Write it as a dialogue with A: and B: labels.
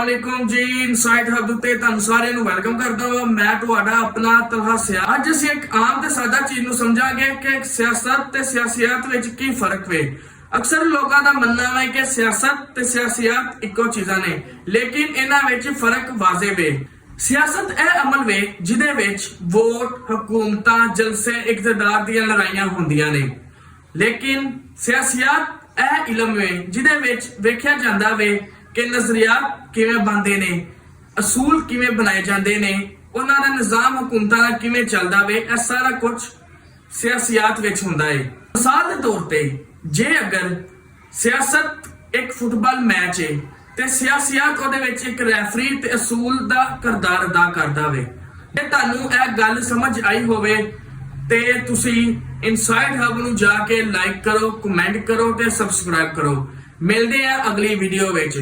A: ਵਾਲੇਕੁਮ ਜੀ ਇਨਸਾਈਡ ਹਬ ਤੇ ਤੁਹਾਨੂੰ ਸਾਰਿਆਂ ਨੂੰ ਵੈਲਕਮ ਕਰਦਾ ਹਾਂ। ਮੈਂ ਤੁਹਾਡਾ ਆਪਣਾ ਤਲਹਾ ਸਿਆ। ਅੱਜ ਅਸੀਂ ਇੱਕ ਆਮ ਤੇ ਸਾਦਾ ਚੀਜ਼ ਨੂੰ ਸਮਝਾਂਗੇ ਕਿ ਸਿਆਸਤ ਤੇ ਸਿਆਸਤ ਵਿੱਚ ਕੀ ਫਰਕ ਵੇ। ਅਕਸਰ ਲੋਕਾਂ ਦਾ ਮੰਨਣਾ ਹੈ ਕਿ ਸਿਆਸਤ ਤੇ ਸਿਆਸਤ ਇੱਕੋ ਚੀਜ਼ਾਂ ਨੇ, ਲੇਕਿਨ ਇਹਨਾਂ ਵਿੱਚ ਫਰਕ ਵਾਜ਼ਿਬ ਵੇ। ਸਿਆਸਤ ਇਹ ਅਮਲ ਵੇ ਜਿਹਦੇ ਵਿੱਚ ਵੋਟ, ਹਕੂਮਤਾਂ, ਜਲਸੇ, ਇਕਤਦਾਰ ਦੀਆਂ ਲੜਾਈਆਂ ਹੁੰਦੀਆਂ ਨੇ, ਲੇਕਿਨ ਸਿਆਸਤ ਇਹ ਇਲਮ ਵੇ ਜਿਹਦੇ ਵਿੱਚ ਵੇਖਿਆ ਜਾਂਦਾ ਵੇ ਕਿ ਨਜ਼ਰੀਆਤ ਕਿਵੇਂ ਬਣਦੇ ਨੇ, ਅਸੂਲ ਕਿਵੇਂ ਬਣਾਏ ਜਾਂਦੇ ਨੇ, ਉਹਨਾਂ ਦਾ ਨਿਜ਼ਾਮ ਹਕੂਮਤਾਂ ਦਾ ਕਿਵੇਂ ਚੱਲਦਾ ਵੇ। ਇਹ ਸਾਰਾ ਕੁਝ ਸਿਆਸਤ ਵਿੱਚ ਹੁੰਦਾ ਹੈ। ਮਿਸਾਲ ਦੇ ਤੌਰ ਤੇ ਜੇ ਅਗਰ ਸਿਆਸਤ ਇੱਕ ਫੁੱਟਬਾਲ ਮੈਚ ਹੈ ਤੇ ਸਿਆਸਤ ਉਹਦੇ ਵਿੱਚ ਇੱਕ ਰੈਫਰੀ ਤੇ ਅਸੂਲ ਦਾ ਕਿਰਦਾਰ ਅਦਾ ਕਰਦਾ ਵੇ। ਜੇ ਤੁਹਾਨੂੰ ਇਹ ਗੱਲ ਸਮਝ ਆਈ ਹੋਵੇ ਤੇ ਤੁਸੀਂ ਇਨਸਾਈਡ ਹਬ ਨੂੰ ਜਾ ਕੇ ਲਾਈਕ ਕਰੋ, ਕਮੈਂਟ ਕਰੋ ਤੇ ਸਬਸਕ੍ਰਾਈਬ ਕਰੋ। ਮਿਲਦੇ ਆ ਅਗਲੀ ਵੀਡੀਓ ਵਿੱਚ।